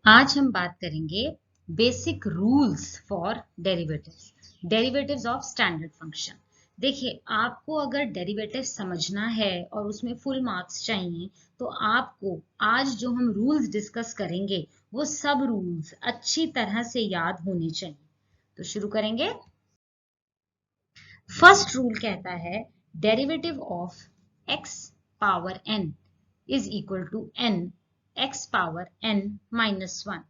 आज हम बात करेंगे basic rules for derivatives of standard function. देखिए, आपको अगर डेरिवेटिव समझना है और उसमें फुल मार्क्स चाहिए तो आपको आज जो हम रूल्स डिस्कस करेंगे वो सब रूल्स अच्छी तरह से याद होने चाहिए। तो शुरू करेंगे। फर्स्ट रूल कहता है derivative of x power n is equal to n x power n minus 1।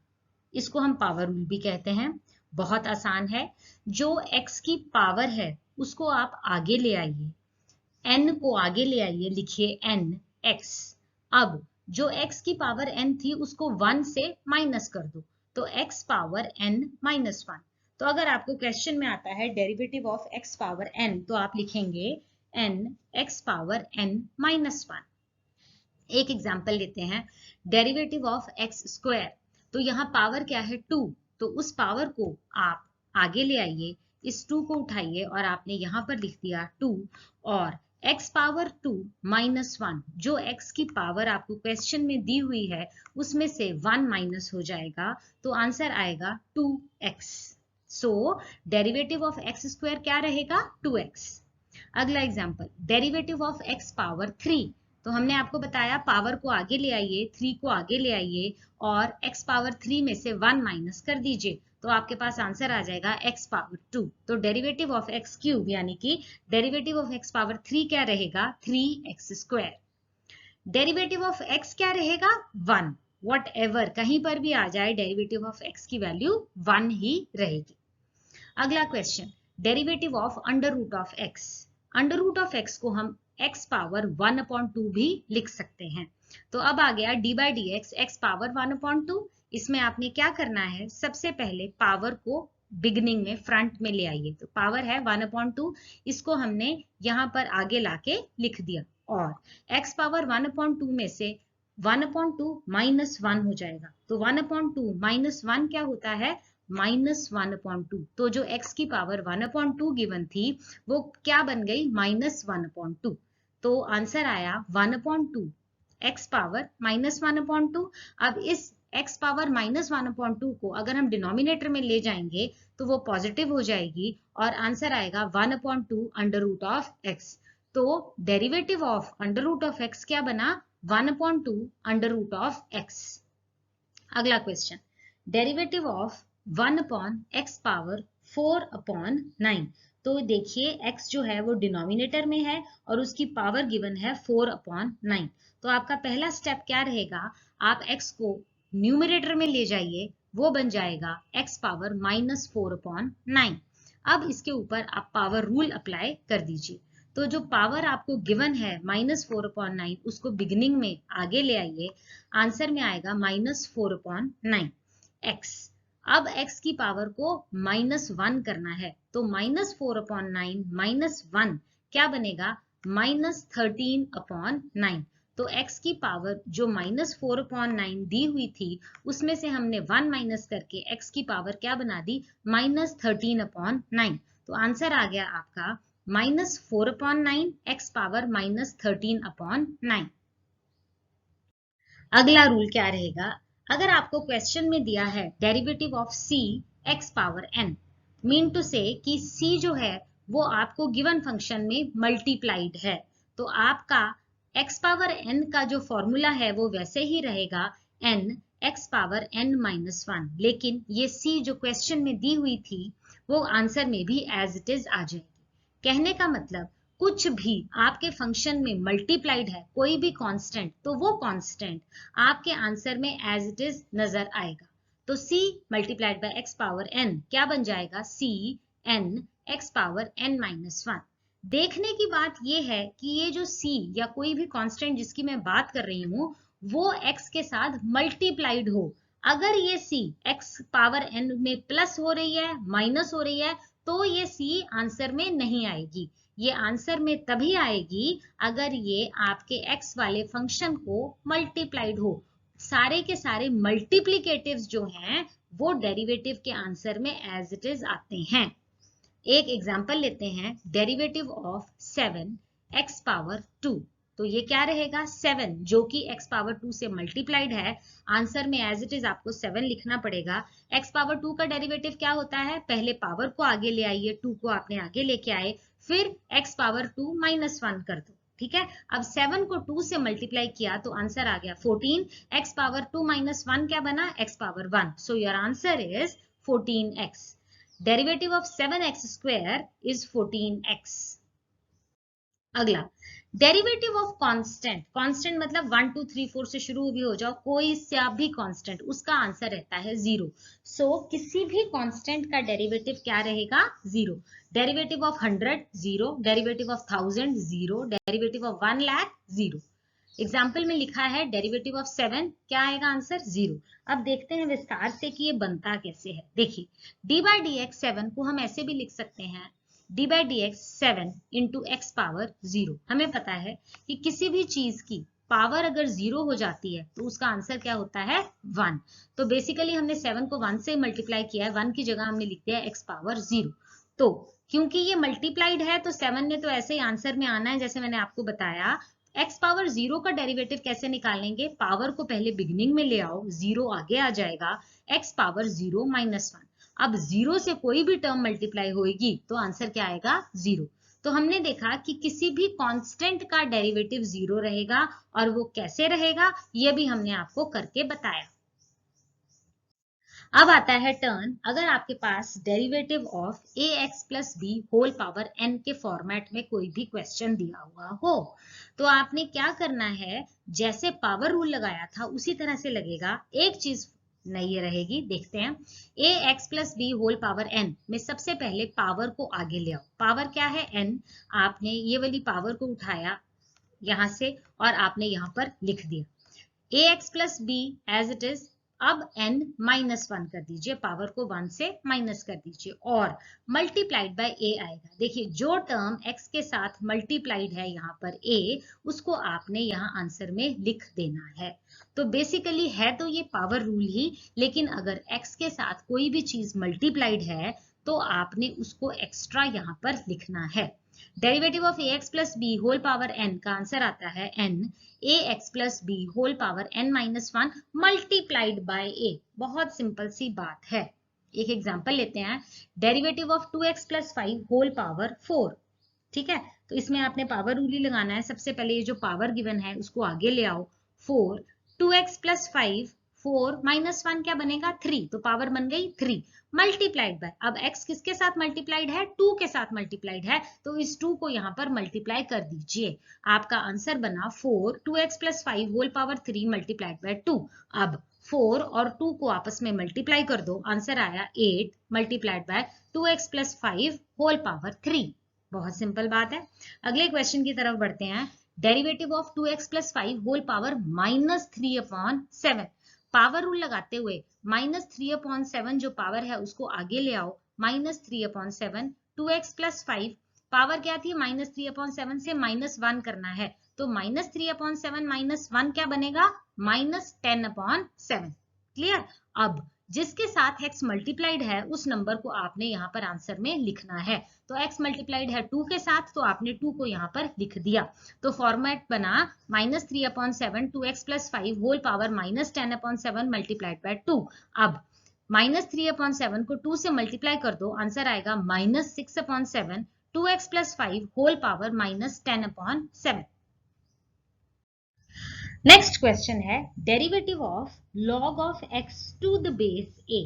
इसको हम पावर रूल भी कहते हैं। बहुत आसान है। जो x की पावर है उसको आप आगे ले आइए, n को आगे ले आइए, लिखिए n x। अब जो x की पावर n थी उसको 1 से माइनस कर दो तो x पावर n माइनस 1। तो अगर आपको क्वेश्चन में आता है derivative of x power n तो आप लिखेंगे n x power n minus 1। एक एग्जाम्पल लेते हैं, डेरिवेटिव ऑफ एक्स स्क्वायर। तो यहाँ पावर क्या है 2, तो उस पावर को आप आगे ले आइए, इस 2 को उठाइए और आपने यहाँ पर लिख दिया 2 और x पावर 2 माइनस 1। जो x की पावर आपको क्वेश्चन में दी हुई है उसमें से 1 माइनस हो जाएगा तो आंसर आएगा 2x। So derivative of x square क्या रहेगा 2x। अगला example, derivative of x power 3। तो हमने आपको बताया पावर को आगे ले आइए, 3 को आगे ले आइए और x पावर 3 में से 1 माइनस कर दीजिए तो आपके पास आंसर आ जाएगा x पावर 2। तो डेरिवेटिव ऑफ x क्यूब यानी कि डेरिवेटिव ऑफ x पावर 3 क्या रहेगा 3x square. Derivative of x क्या रहेगा 1। वॉट एवर कहीं पर भी आ जाए डेरिवेटिव ऑफ x की वैल्यू 1 ही रहेगी। अगला question, derivative of under root of x। Under root of x को हम x पावर 1/2 भी लिख सकते हैं। तो अब आ गया d by D x x power 1/2। इसमें आपने क्या करना है, सबसे पहले पावर को बिगनिंग में फ्रंट में ले आइए। तो पावर है 1/2, इसको हमने यहाँ पर आगे लाके लिख दिया और x पावर 1/2 में से 1/2 माइनस 1 हो जाएगा। तो 1/2 माइनस 1 क्या होता है -1/2। तो जो x की पावर 1/2 गिवन थी वो क्या बन गई -1/2। तो आंसर आया 1/2 x पावर -1/2। अब इस x पावर -1/2 को अगर हम डिनोमिनेटर में ले जाएंगे तो वो पॉजिटिव हो जाएगी और आंसर आएगा 1/2 अंडर रूट ऑफ x। तो derivative of under root of x क्या बना 1/2 अंडर रूट ऑफ x। अगला question, derivative of 1/x power 4/9। तो देखिए x जो है वो डिनोमिनेटर में है और उसकी पावर गिवन है 4/9। तो आपका पहला स्टेप क्या रहेगा, आप x को न्यूमरेटर में ले जाइए, वो बन जाएगा x पावर -4/9। अब इसके ऊपर आप पावर रूल अप्लाई कर दीजिए। तो जो पावर आपको गिवन है -4/9 उसको बिगिनिंग में आगे ले आइए, आंसर में आएगा -4/9 x। अब x की पावर को -1 करना है तो -4/9 -1 क्या बनेगा -13/9। तो x की पावर जो -4/9 दी हुई थी उसमें से हमने 1 माइनस करके x की पावर क्या बना दी -13/9। तो आंसर आ गया आपका -4/9 x पावर -13/9। अगला रूल क्या रहेगा, अगर आपको क्वेश्चन में दिया है derivative of c x power n, mean to say कि c जो है वो आपको गिवन फंक्शन में मल्टीप्लाइड है, तो आपका x पावर n का जो फॉर्मूला है वो वैसे ही रहेगा n x power n minus 1। लेकिन ये c जो क्वेश्चन में दी हुई थी वो आंसर में भी एज इट इज आ जाएगी। कहने का मतलब कुछ भी आपके फंक्शन में मल्टीप्लाइड है, कोई भी कांस्टेंट, तो वो कांस्टेंट आपके आंसर में एज इट इज नजर आएगा। तो c multiplied by x power n क्या बन जाएगा c n x power n minus 1। देखने की बात यह है कि ये जो c या कोई भी कांस्टेंट जिसकी मैं बात कर रही हूँ वो x के साथ मल्टीप्लाइड हो। अगर ये c x पावर n में प्लस हो रही है माइनस हो रही है तो ये c आंसर में नहीं आएगी। ये आंसर में तभी आएगी अगर ये आपके x वाले फंक्शन को मल्टीप्लाइड हो। सारे के सारे मल्टीप्लिकेटिव्स जो हैं वो डेरिवेटिव के आंसर में एज इट इज आते हैं। एक एग्जांपल लेते हैं, डेरिवेटिव ऑफ 7 x पावर 2। तो ये क्या रहेगा 7, जो कि x पावर 2 से मल्टीप्लाइड है। आंसर में एज इट इज आपको 7 लिखना पड़ेगा। x पावर 2 का डेरिवेटिव क्या होता है, पहले पावर को आगे ले आइए, 2 को आपने आगे लेके आए, फिर x पावर 2 माइनस 1 कर दो। ठीक है, अब 7 को 2 से मल्टीप्लाई किया तो आंसर आ गया 14। x पावर 2 माइनस 1 क्या बना, x power 1। So your answer is 14x। Derivative of 7x square is 14x। अगला, डेरिवेटिव ऑफ कांस्टेंट। कांस्टेंट मतलब 1 2 3 4 से शुरू भी हो जाओ, कोई सा भी कांस्टेंट, उसका आंसर रहता है 0। सो किसी भी कांस्टेंट का डेरिवेटिव क्या रहेगा, 0। Derivative of 100 0, derivative of 1000 0, derivative of 1 lakh 0। Example में लिखा है डेरिवेटिव ऑफ 7, क्या आएगा आंसर 0। अब देखते हैं विस्तार से कि ये बनता कैसे है। देखिए, डी बाई डी एक्स 7 को हम ऐसे भी लिख सकते हैं, D by D x 7 into x power 0। हमें पता है कि किसी भी चीज की पावर अगर 0 हो जाती है तो उसका आंसर क्या होता है 1। तो बेसिकली हमने 7 को 1 से मल्टीप्लाई किया है, 1 की जगह हमने लिख दिया एक्स पावर 0। तो क्योंकि ये मल्टीप्लाइड है तो 7 ने तो ऐसे ही आंसर में आना है, जैसे मैंने आपको बताया। x पावर 0 का डेरिवेटिव कैसे निकालेंगे, पावर को पहले बिगिनिंग में ले आओ, 0 आगे आ जाएगा, x पावर 0 माइनस 1। अब 0 से कोई भी टर्म मल्टीप्लाई होगी तो आंसर क्या आएगा 0। तो हमने देखा कि किसी भी कांस्टेंट का डेरिवेटिव 0 रहेगा, और वो कैसे रहेगा ये भी हमने आपको करके बताया। अब आता है टर्न, अगर आपके पास derivative of ax plus b whole power n के फॉर्मेट में कोई भी क्वेश्चन दिया हुआ हो, तो आपने क्या करना है, जैसे पावर रूल लगाया था उसी तरह से लगेगा। एक चीज नहीं रहेगी, देखते हैं। ax plus b whole power n में सबसे पहले पावर को आगे ले आओ। पावर क्या है n, आपने ये वाली पावर को उठाया यहां से और आपने यहां पर लिख दिया ax plus b as it is. अब n माइनस 1 कर दीजिए, पावर को 1 से माइनस कर दीजिए, और मल्टीप्लाइड बाय a आएगा। देखिए, जो टर्म x के साथ मल्टीप्लाइड है यहाँ पर a, उसको आपने यहाँ आंसर में लिख देना है। तो बेसिकली है तो ये पावर रूल ही, लेकिन अगर x के साथ कोई भी चीज मल्टीप्लाइड है तो आपने उसको एक्स्ट्रा यहाँ पर लिखना है। Derivative of ax plus b whole power n का आंसर आता है n ax plus b whole power n minus 1 multiplied by a। बहुत सिंपल सी बात है। एक एग्जांपल लेते हैं, derivative of 2x plus 5 whole power 4। ठीक है, तो इसमें आपने पावर रूल ही लगाना है। सबसे पहले ये जो पावर गिवन है उसको आगे ले आओ, 4 2x प्लस 5 4 माइनस 1 क्या बनेगा 3, तो पावर बन गई 3 मल्टीप्लाइड बाय। अब x किसके साथ मल्टीप्लाइड है, 2 के साथ मल्टीप्लाइड है, तो इस 2 को यहाँ पर मल्टीप्लाई कर दीजिए। आपका आंसर बना 4 2x plus 5 whole power 3 multiplied by 2। अब 4 और 2 को आपस में मल्टीप्लाई कर दो, आंसर आया 8 multiplied by 2x plus 5 whole power 3। बहुत सिंपल बात है। अगले क्वेश्चन की तरफ बढ़ते हैं। Derivative of 2x plus 5 whole power minus 3 upon 7। Power rule लगाते हुए माइनस 3 अपॉन 7 जो पावर है उसको आगे ले आओ, minus 3 upon 7 2x plus 5। Power क्या थी, माइनस 3 अपॉन 7 से माइनस 1 करना है, तो माइनस 3 अपॉन 7 माइनस 1 क्या बनेगा, माइनस 10 अपॉन 7। क्लियर। अब जिसके साथ x मल्टीप्लाइड है उस नंबर को आपने यहाँ पर आंसर में लिखना है। तो x मल्टीप्लाइड है 2 के साथ, तो आपने 2 को यहाँ पर लिख दिया। तो फॉर्मेट बना minus 3 upon 7 2x plus 5 whole power minus 10 upon 7 multiplied by 2। अब माइनस 3 अपॉन 7 को 2 से मल्टीप्लाई कर दो, आंसर आएगा minus 6 upon 7 2x plus 5 whole power minus 10 upon 7। Next question है, derivative of log of x to the base a।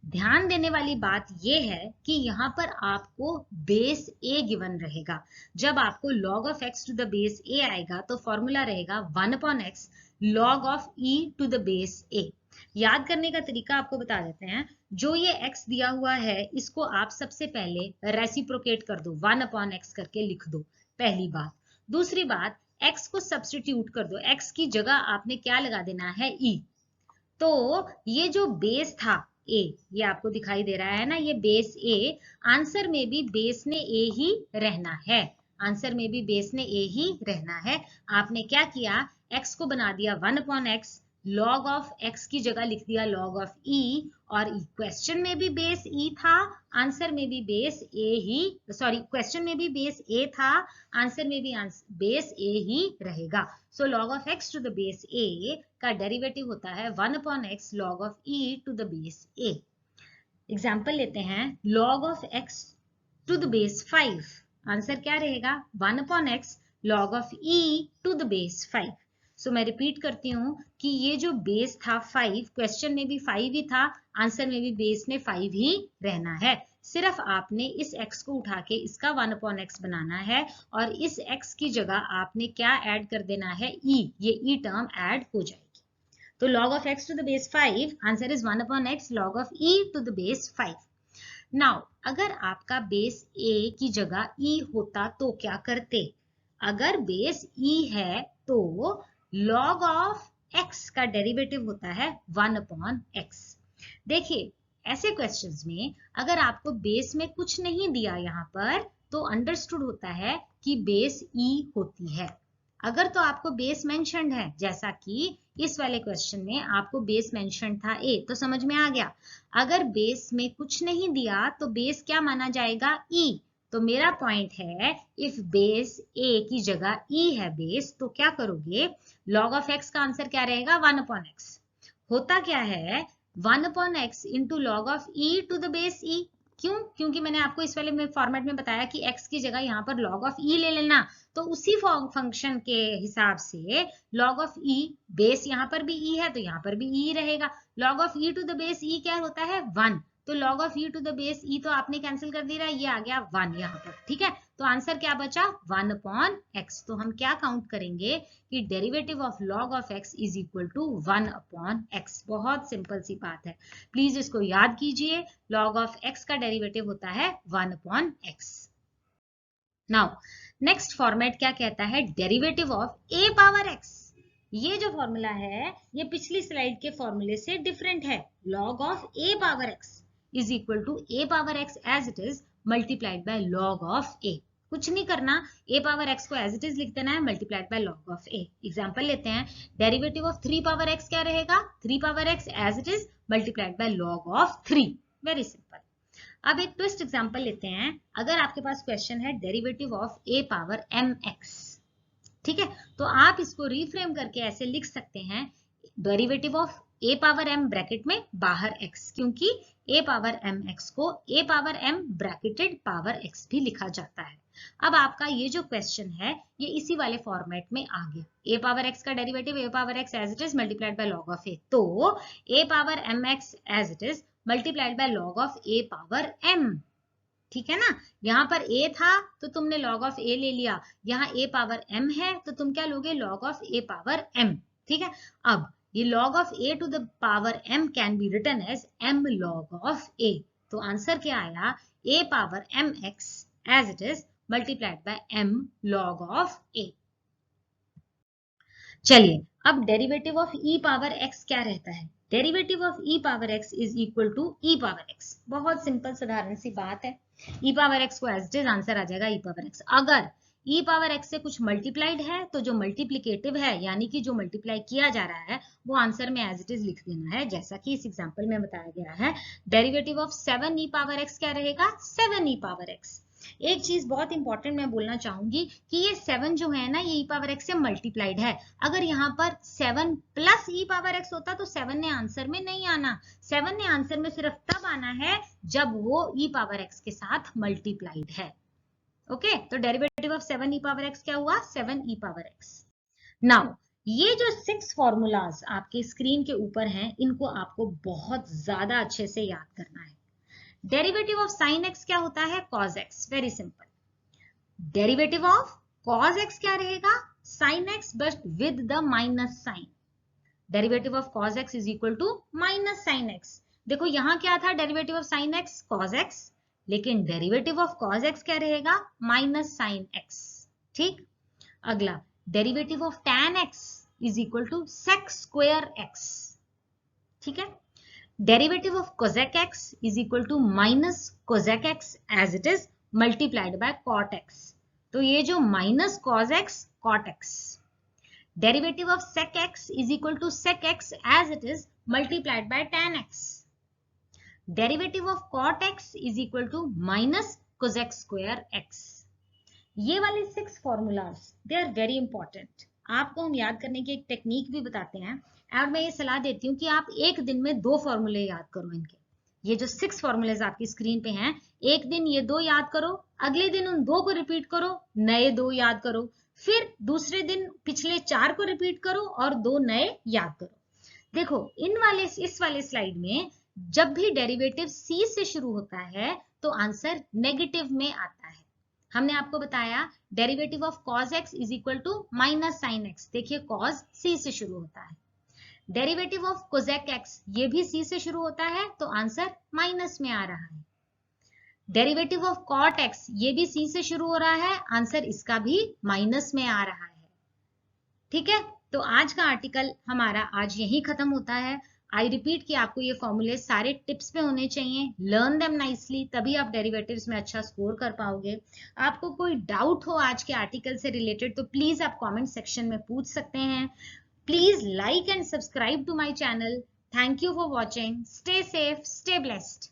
ध्यान देने वाली बात यह है कि यहाँ पर आपको बेस a गिवन रहेगा। जब आपको log of x to the base a आएगा तो फॉर्मूला रहेगा 1 upon x log of e to the base a। याद करने का तरीका आपको बता देते हैं। जो ये x दिया हुआ है इसको आप सबसे पहले रेसिप्रोकेट कर दो, 1 अपॉन x करके लिख दो, पहली बात। दूसरी बात, x को सब्स्टिट्यूट कर दो, x की जगह आपने क्या लगा देना है e। तो ये जो बेस था a, ये आपको दिखाई दे रहा है ना, ये बेस a, आंसर में भी बेस ने a ही रहना है, आंसर में भी बेस ने a ही रहना है। आपने क्या किया, x को बना दिया 1 upon x log of x की जगह लिख दिया log ऑफ e, और क्वेश्चन में भी बेस e था, आंसर में भी base a he, sorry question में भी बेस a था, आंसर में भी बेस a ही रहेगा। So log of x to the base a का डेरिवेटिव होता है 1/x log of e to the base a। Example लेते हैं, log of x to the base 5, answer क्या रहेगा 1/x log of e to the base 5। So मैं repeat करती हूँ कि ये जो बेस था 5, क्वेश्चन में भी 5 ही था, आंसर में भी बेस में 5 ही रहना है। सिर्फ आपने इस x को उठा के इसका 1/x बनाना है, और इस x की जगह आपने क्या ऐड कर देना है e, ये e टर्म ऐड हो जाएगी। तो log of x to the base 5, answer is 1/x log of e to the base 5। Now अगर आपका बेस a की जगह e होता तो क्या करते? अगर बेस e है तो log ऑफ x का डेरिवेटिव होता है 1/x। देखिए ऐसे क्वेश्चंस में अगर आपको बेस में कुछ नहीं दिया यहाँ पर, तो अंडरस्टूड होता है कि बेस e होती है। अगर तो आपको बेस मेंशन्ड है, जैसा कि इस वाले क्वेश्चन में आपको बेस मेंशन्ड था a, तो समझ में आ गया। अगर बेस में कुछ नहीं दिया तो बेस क्या माना जाएगा e। तो मेरा पॉइंट है, इफ बेस a की जगह e है बेस, तो क्या करोगे, log ऑफ x का आंसर क्या रहेगा 1/x। होता क्या है 1/x into log of e to the base e। क्यों? क्योंकि मैंने आपको इस वाले में फॉर्मेट में बताया कि x की जगह यहाँ पर log ऑफ e ले लेना, तो उसी फंक्शन के हिसाब से log ऑफ e, बेस यहाँ पर भी e है तो यहाँ पर भी e रहेगा। log of e to the base e क्या होता है 1, तो log of e to the base e तो आपने कैंसिल कर दिया, ये आ गया 1 यहाँ पर, ठीक है। तो आंसर क्या बचा 1/x। तो हम क्या काउंट करेंगे कि derivative of log of x is equal to 1/x। बहुत सिंपल सी बात है, प्लीज इसको याद कीजिए। log ऑफ x का डेरिवेटिव होता है 1/x। नाउ नेक्स्ट फॉर्मेट क्या कहता है, derivative of a power x। ये जो फॉर्मूला है ये पिछली स्लाइड के फॉर्मूले से डिफरेंट है। log of a power x is equal to a power x as it is multiplied by log of a। कुछ नहीं करना, a पावर x को एज इट इज लिख देना है, multiplied by log of a। Example लेते हैं, derivative of 3 power x क्या रहेगा, 3 power x as it is multiplied by log of 3। Very simple. अब एक ट्विस्ट एग्जांपल लेते हैं, अगर आपके पास क्वेश्चन है derivative of a power mx, ठीक है, तो आप इसको रिफ्रेम करके ऐसे लिख सकते हैं, derivative of a power m bracket में बाहर x, क्योंकि a पावर mx को a power m bracketed power x भी लिखा जाता है। अब आपका ये जो क्वेश्चन है ये इसी वाले फॉर्मेट में आ गया, a पावर x का derivative a power x as it is multiplied by log of a, तो a power mx as it is multiplied by log of a power m। ठीक है ना, यहाँ पर a था तो तुमने log ऑफ a ले लिया, यहाँ a पावर m है तो तुम क्या लोगे log of a power m। ठीक है, अब ये log of a to the power m can be written as m log of a। तो आंसर क्या आया, a power mx as it is multiplied by m log of a। चलिए अब derivative of e power x क्या रहता है, derivative of e power x is equal to e power x। बहुत simple साधारण सी बात है, e पावर x को एज इट इज आंसर आ जाएगा e पावर x। अगर e पावर x से कुछ मल्टीप्लाइड है तो जो मल्टीप्लिकेटिव है यानी कि जो मल्टीप्लाई किया जा रहा है वो आंसर में एज इट इज लिख देना है, जैसा कि इस एग्जांपल में बताया गया है। Derivative of 7 e power x क्या रहेगा, 7 e पावर x। एक चीज बहुत इंपॉर्टेंट मैं बोलना चाहूंगी कि ये 7 जो है ना ये e पावर x से मल्टीप्लाइड है। अगर यहाँ पर 7 प्लस e पावर x होता तो 7 ने आंसर में नहीं आना, 7 ने आंसर में सिर्फ तब आना है जब वो e पावर x के साथ मल्टीप्लाइड है। ओके, तो derivative of 7 e power x क्या हुआ, 7 e पावर x। नाउ ये जो 6 फॉर्मूलाज आपके स्क्रीन के ऊपर हैं इनको आपको बहुत ज्यादा अच्छे से याद करना है। डेरिवेटिव ऑफ साइन x क्या होता है, cos x। Very simple. Derivative of cos x क्या रहेगा, sine x but with the minus sine. Derivative of cos x is equal to minus sine x। देखो यहां क्या था, derivative of sine x cos x, लेकिन derivative of cos x क्या रहेगा, minus sine x। ठीक, अगला derivative of tan x is equal to sec square x। ठीक है, derivative of cosec x is equal to minus cosec x as it is multiplied by cot x। तो ये जो minus cos x cot x। Derivative of sec x is equal to sec x as it is multiplied by tan x. Derivative of cot x is equal to minus cosec square x. ये वाले 6 formulas they are very important. आपको हम याद करने की एक technique भी बताते हैं और मैं ये सलाह देती हूँ कि आप एक दिन में 2 फॉर्मूले याद करो इनके. ये जो 6 फॉर्मूलेज आपकी स्क्रीन पे हैं, एक दिन ये 2 याद करो, अगले दिन उन 2 को रिपीट करो, नए 2 याद करो, फिर दूसरे दिन पिछले 4 को रिपीट करो और 2 नए याद करो. देखो इस वाले स्लाइड में जब भी डेरिवेटिव c से शुरू होता है तो आंसर नेगेटिव में आता है. हमने आपको बताया derivative of cos x is equal to minus sine x. देखिए cos c से शुरू होता है. डेरिवेटिव ऑफ cosec x ये भी c से शुरू होता है तो आंसर माइनस में आ रहा है. डेरिवेटिव ऑफ cot x ये भी c से शुरू हो रहा है, आंसर इसका भी माइनस में आ रहा है. ठीक है, तो आज का आर्टिकल हमारा आज यही खत्म होता है. आई रिपीट कि आपको ये फॉर्मूले सारे टिप्स पे होने चाहिए. लर्न देम नाइसली, तभी आप डेरिवेटिव्स में अच्छा स्कोर कर पाओगे. आपको कोई डाउट हो आज के आर्टिकल से रिलेटेड तो प्लीज आप कमेंट सेक्शन में पूछ सकते हैं. Please like and subscribe to my channel. Thank you for watching. Stay safe, stay blessed.